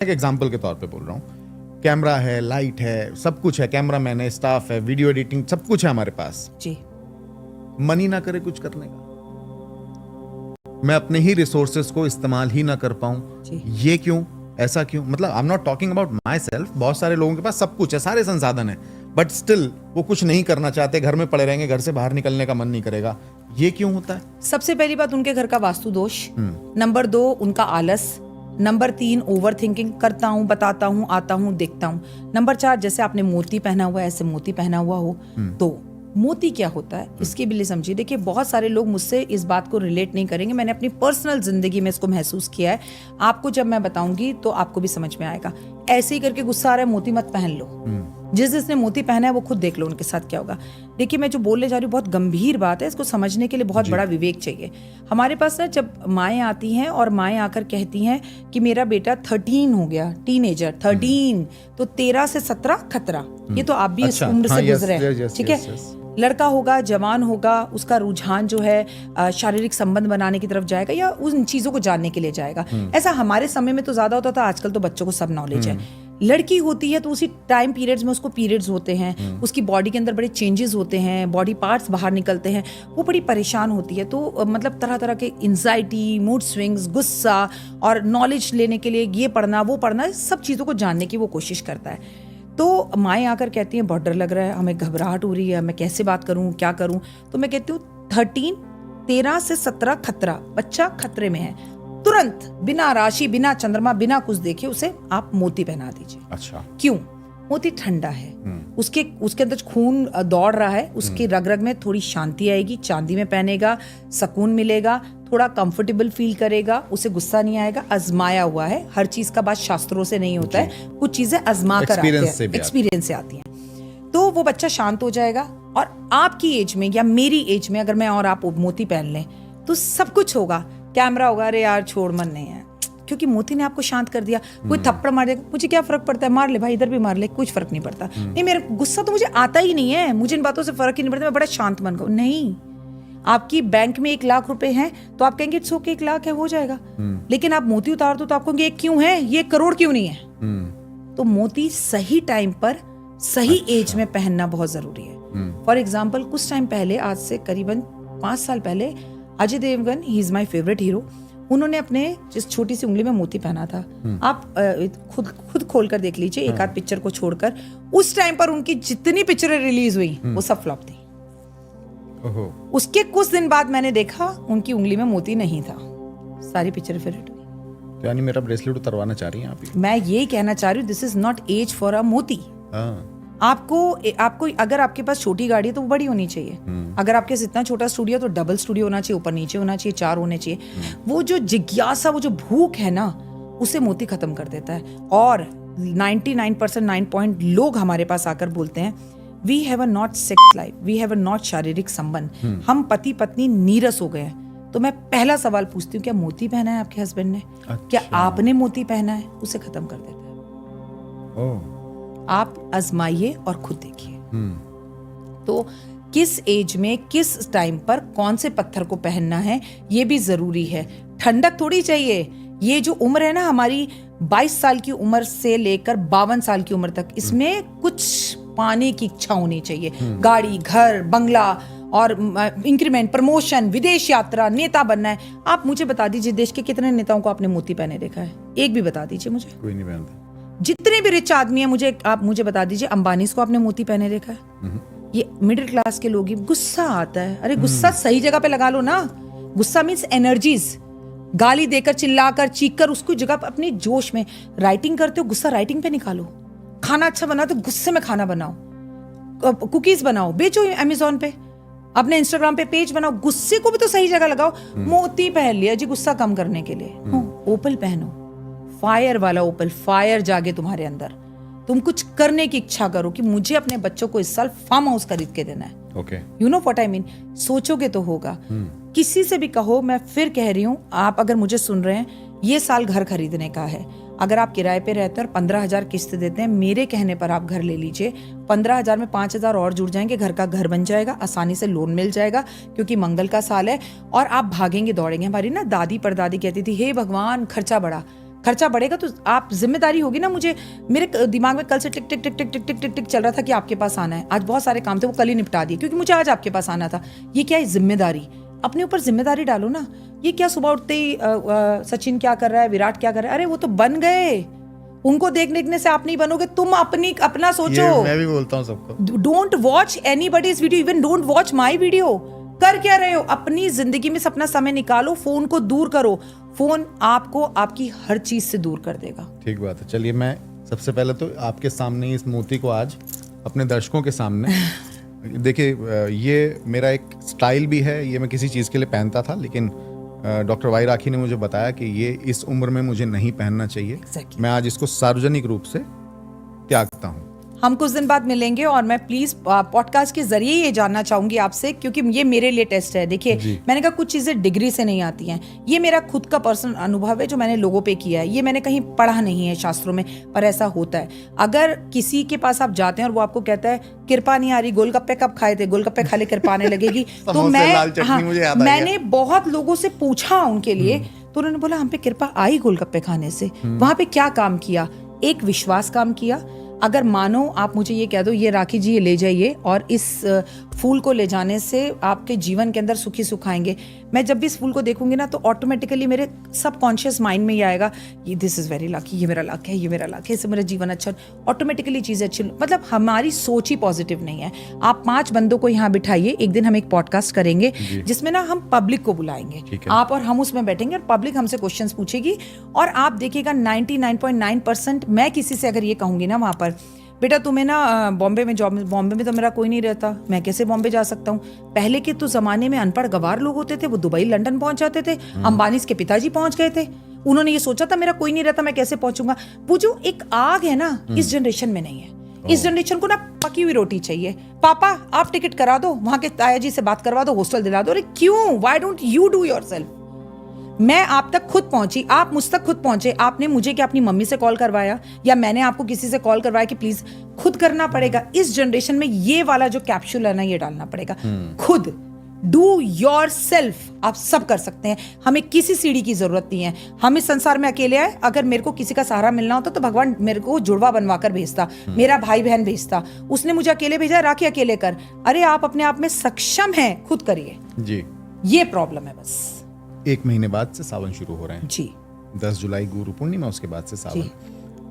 एक एग्जाम्पल के तौर पे बोल रहा हूँ, कैमरा है, लाइट है, सब कुछ है, कैमरामैन है, स्टाफ है, वीडियो एडिटिंग, सब कुछ है हमारे पास जी। मन ही ना करे कुछ करने का, मैं अपने ही रिसोर्सेज को इस्तेमाल ही ना कर पाऊं, ये क्यों, ऐसा क्यों? मतलब I am not talking about my self, बहुत सारे लोगों के पास सब कुछ है, सारे संसाधन है, बट स्टिल वो कुछ नहीं करना चाहते, घर में पड़े रहेंगे, घर से बाहर निकलने का मन नहीं करेगा। ये क्यों होता है? सबसे पहली बात उनके घर का वास्तु दोष, नंबर 2 उनका आलस, नंबर 3 ओवर थिंकिंग, करता हूँ, बताता हूँ, आता हूँ, देखता हूँ, नंबर 4 जैसे आपने मोती पहना हुआ है ऐसे मोती पहना हुआ हो। तो मोती क्या होता है इसके भी लिए समझिए। देखिए बहुत सारे लोग मुझसे इस बात को रिलेट नहीं करेंगे, मैंने अपनी पर्सनल जिंदगी में इसको महसूस किया है। आपको जब मैं बताऊंगी तो आपको भी समझ में आएगा। ऐसे ही करके गुस्सा आ रहा है, मोती मत पहन लो। जिसने मोती पहना है वो खुद देख लो उनके साथ क्या होगा। देखिए मैं जो बोलने जा रही हूँ बहुत गंभीर बात है, इसको समझने के लिए बहुत बड़ा विवेक चाहिए। हमारे पास ना जब माएँ आती हैं और माएँ आकर कहती हैं कि मेरा बेटा 13 हो गया, टीनेजर 13, तो 13 से 17 खतरा। ये तो आप भी इस उम्र से गुजरे हैं, ठीक है। लड़का होगा, जवान होगा, उसका रुझान जो है शारीरिक संबंध बनाने की तरफ जाएगा या उन चीजों को जानने के लिए जाएगा। ऐसा हमारे समय में तो ज्यादा होता था, आजकल तो बच्चों को सब नॉलेज है। लड़की होती है तो उसी टाइम पीरियड्स में उसको पीरियड्स होते हैं, उसकी बॉडी के अंदर बड़े चेंजेस होते हैं, बॉडी पार्ट्स बाहर निकलते हैं, वो बड़ी परेशान होती है। तो मतलब तरह तरह के एंजाइटी, मूड स्विंग्स, गुस्सा और नॉलेज लेने के लिए ये पढ़ना वो पढ़ना, सब चीज़ों को जानने की वो कोशिश करता है। तो माएँ आकर कहती हैं बहुत डर लग रहा है, हमें घबराहट हो रही है, मैं कैसे बात करूं, क्या करूं। तो मैं कहती हूँ 13 से 17 खतरा, बच्चा खतरे में है, तुरंत बिना राशि, बिना चंद्रमा, बिना कुछ देखे उसे आप मोती पहना दीजिए। अच्छा, क्यों? मोती ठंडा है, उसके अंदर खून दौड़ रहा है, उसकी रग रग में थोड़ी शांति आएगी। चांदी में पहनेगा, सुकून मिलेगा, थोड़ा कंफर्टेबल फील करेगा, उसे गुस्सा नहीं आएगा। आजमाया हुआ है, हर चीज का बात शास्त्रों से नहीं होता है, कुछ चीजें आजमा कर आती है, एक्सपीरियंस से आती हैं। तो वो बच्चा शांत हो जाएगा। और आपकी एज में या मेरी एज में अगर मैं और आप मोती पहन लें तो सब कुछ होगा। कैमरा होगा, अरे यार छोड़, मन नहीं है, क्योंकि मोती ने आपको शांत कर दिया। कोई थप्पड़ मार देगा, मुझे क्या फर्क पड़ता है, मार ले भाई, इधर भी मार ले, कुछ फर्क नहीं पड़ता। नहीं, मेरा गुस्सा तो मुझे आता ही नहीं है, मुझे इन बातों से फर्क ही नहीं पड़ता, मैं बड़ा शांत मन का हूं। नहीं, आपकी बैंक में 1 लाख रुपए हैं तो आप कहेंगे इट्स ओके, 1 लाख है, हो जाएगा। लेकिन आप मोती उतार दो तो आप कहेंगे 1 क्यों है, ये 1 करोड़ क्यों नहीं है। तो मोती सही टाइम पर सही एज में पहनना बहुत जरूरी है। फॉर एग्जाम्पल कुछ टाइम पहले, आज से करीबन 5 साल पहले, Ajay Devgan, he is my favourite hero, उन्होंने अपने जिस छोटी सी उंगली में मोती पहना था। आप खुद खोल कर देख लीजिए, एक आध पिक्चर को छोड़कर। उस टाइम पर उनकी जितनी पिक्चरें रिलीज हुई वो सब फ्लॉप थी। उसके कुछ दिन बाद मैंने देखा उनकी उंगली में मोती नहीं था, सारी पिक्चरें फिर हिट हुई। यानी मेरा ब्रेसलेट उतरवाना चाह रही हैं आप? मैं यही कहना चाह रही हूँ, this is not age for a मोती। आपको अगर आपके पास छोटी गाड़ी है तो वो बड़ी होनी चाहिए। अगर आपके पास इतना छोटा स्टूडियो तो डबल स्टूडियो होना चाहिए, ऊपर नीचे होना चाहिए, 4 होने चाहिए। वो जो जिज्ञासा, वो जो भूख है ना, उसे मोती खत्म कर देता है। और 99% 9 पॉइंट लोग हमारे पास आकर बोलते हैं we have a not sex life, we have a not शारीरिक संबंध, हम पति पत्नी नीरस हो गए हैं। तो मैं पहला सवाल पूछती हूँ, क्या मोती पहना है आपके हस्बैंड ने? क्या आपने मोती पहना है? उसे खत्म कर देता है। आप आजमाइए और खुद देखिए। तो किस एज में, किस टाइम पर कौन से पत्थर को पहनना है ये भी जरूरी है। ठंडक थोड़ी चाहिए। ये जो उम्र है ना हमारी, 22 साल की उम्र से लेकर 52 साल की उम्र तक, इसमें कुछ पाने की इच्छा होनी चाहिए। गाड़ी, घर, बंगला और इंक्रीमेंट, प्रमोशन, विदेश यात्रा, नेता बनना है। आप मुझे बता दीजिए देश के कितने नेताओं को आपने मोती पहने देखा है? एक भी बता दीजिए मुझे। कोई नहीं पहनता। जितने भी रिच आदमी है, आप मुझे बता दीजिए, अंबानी को आपने मोती पहने देखा है? ये मिडिल क्लास के लोग ही। गुस्सा आता है, अरे गुस्सा सही जगह पे लगा लो ना। गुस्सा मीन्स एनर्जीज। गाली देकर, चिल्लाकर, चीखकर, उसको जगह पर अपनी जोश में। राइटिंग करते हो, गुस्सा राइटिंग पे निकालो। खाना अच्छा बनाओ तो गुस्से में खाना बनाओ। कुकीज बनाओ, बेचो अमेज़न पे, अपने इंस्टाग्राम पे पेज बनाओ, गुस्से को भी तो सही जगह लगाओ। मोती पहन लिया जी गुस्सा कम करने के लिए। ओपल पहनो, फायर वाला ओपल, फायर जागे तुम्हारे अंदर। तुम कुछ करने की इच्छा करो कि मुझे अपने बच्चों को इस साल फार्म हाउस खरीद के देना है। Okay, you know what I mean. सोचोगे तो होगा। किसी से भी कहो, मैं फिर कह रही हूँ, आप अगर मुझे सुन रहे हैं, ये साल घर खरीदने का है। अगर आप किराए पे रहते हैं और 15,000 किस्त देते हैं, मेरे कहने पर आप घर ले लीजिए। 15,000 में 5,000 और जुड़ जाएंगे, घर का घर बन जाएगा, आसानी से लोन मिल जाएगा, क्योंकि मंगल का साल है। और आप भागेंगे दौड़ेंगे। हमारी ना दादी परदादी कहती थी, हे भगवान खर्चा बढ़ा। खर्चा बढ़ेगा तो आप जिम्मेदारी होगी ना। मुझे मेरे दिमाग में कल से टिक टिक टिक टिक टिक टिक टिक टिक चल रहा था कि आपके पास आना है। आज बहुत सारे काम थे वो कल ही निपटा दिए क्योंकि मुझे आज आपके पास आना था। ये क्या है? जिम्मेदारी। अपने ऊपर जिम्मेदारी डालो ना। ये क्या सुबह उठते ही सचिन क्या कर रहा है, विराट क्या कर रहा है, अरे वो तो बन गए। उनको देखने से आप नहीं बनोगे, तुम अपना सोचो। ये मैं भी बोलता हूँ सबको, don't watch anybody's video, even don't watch my video. कर क्या रहे हो? अपनी जिंदगी में से अपना समय निकालो, फोन को दूर करो। फोन आपको आपकी हर चीज से दूर कर देगा। ठीक बात है। चलिए, मैं सबसे पहले तो आपके सामने इस मोती को आज अपने दर्शकों के सामने देखिए, ये मेरा एक स्टाइल भी है, ये मैं किसी चीज़ के लिए पहनता था, लेकिन डॉक्टर वाई राखी ने मुझे बताया कि ये इस उम्र में मुझे नहीं पहनना चाहिए। Exactly. मैं आज इसको सार्वजनिक रूप से त्यागता हूँ। हम कुछ दिन बाद मिलेंगे और मैं प्लीज पॉडकास्ट के जरिए ये जानना चाहूंगी आपसे, क्योंकि ये मेरे लिए टेस्ट है। देखिए, मैंने कहा कुछ चीजें डिग्री से नहीं आती हैं। ये मेरा खुद का पर्सनल अनुभव है जो मैंने लोगों पे किया है। ये मैंने कहीं पढ़ा नहीं है शास्त्रों में, पर ऐसा होता है। अगर किसी के पास आप जाते हैं और वो आपको कहता है कृपा नहीं आ रही, गोलगप्पे कब खाए थे, गोलगप्पे खाने कृपा आने लगेगी तो मैंने बहुत लोगों से पूछा उनके लिए, तो उन्होंने बोला हम पे कृपा आई गोलगप्पे खाने से। वहां पे क्या काम किया? एक विश्वास काम किया। अगर मानो आप मुझे ये कह दो ये राखी जी ये ले जाइए और इस फूल को ले जाने से आपके जीवन के अंदर सुखी सुख आएंगे, मैं जब भी इस फूल को देखूंगी ना तो ऑटोमेटिकली मेरे सबकॉन्शियस माइंड में ये आएगा, ये दिस इज वेरी लकी, ये मेरा लक है, ये मेरा लक है, इससे मेरा जीवन अच्छा, ऑटोमेटिकली चीजें अच्छी। मतलब हमारी सोच ही पॉजिटिव नहीं है। आप 5 बंदों को यहाँ बिठाइए, एक दिन हम एक पॉडकास्ट करेंगे जिसमें ना हम पब्लिक को बुलाएंगे, आप और हम उसमें बैठेंगे और पब्लिक हमसे क्वेश्चंस पूछेगी और आप देखिएगा 99.9% मैं किसी से अगर ये कहूंगी ना वहां पर, बेटा तुम्हें ना बॉम्बे में जॉब, बॉम्बे में तो मेरा कोई नहीं रहता, मैं कैसे बॉम्बे जा सकता हूँ। पहले के तो जमाने में अनपढ़ गवार लोग होते थे, वो दुबई लंदन पहुंच जाते थे। अंबानी के पिताजी पहुंच गए थे, उन्होंने ये सोचा था मेरा कोई नहीं रहता, मैं कैसे पहुंचूंगा। वो जो एक आग है ना, इस जनरेशन में नहीं है। इस जनरेशन को ना पकी हुई रोटी चाहिए। पापा आप टिकट करा दो, वहां के ताया जी से बात करवा दो, हॉस्टल दिला दो। अरे क्यों? Why don't you do yourself? मैं आप तक खुद पहुंची, आप मुझ तक खुद पहुंचे। आपने मुझे क्या अपनी मम्मी से कॉल करवाया या मैंने आपको किसी से कॉल करवाया कि प्लीज खुद करना पड़ेगा। इस जनरेशन में ये वाला जो कैप्सूल है ना, ये डालना पड़ेगा। खुद डू योर सेल्फ। आप सब कर सकते हैं, हमें किसी सीढ़ी की जरूरत नहीं है। हम इस संसार में अकेले आए। अगर मेरे को किसी का सहारा मिलना होता तो भगवान मेरे को जुड़वा बनवा कर भेजता, मेरा भाई बहन भेजता। उसने मुझे अकेले भेजा, राखी अकेले कर। अरे आप अपने आप में सक्षम हैं, खुद करिए जी। ये प्रॉब्लम है बस। 1 महीने बाद से सावन शुरू हो रहे हैं जी। 10 जुलाई गुरु पूर्णिमा, उसके बाद से सावन।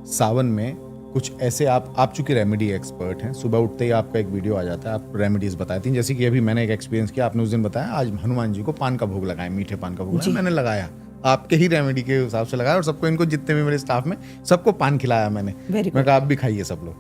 सावन में कुछ ऐसे आप चूंकि रेमेडी एक्सपर्ट हैं, सुबह उठते ही आपका एक वीडियो आ जाता है, आप रेमेडीज बताती हैं। जैसे कि अभी मैंने एक एक्सपीरियंस किया, आपने उस दिन बताया आज हनुमान जी को पान का भोग लगाया, मीठे पान का भोग लगाया। मैंने लगाया, आपके ही रेमेडी के हिसाब से लगाया और सबको, इनको जितने भी मेरे स्टाफ में सबको पान खिलाया मैंने। मैं कहा आप भी खाइए सब लोग।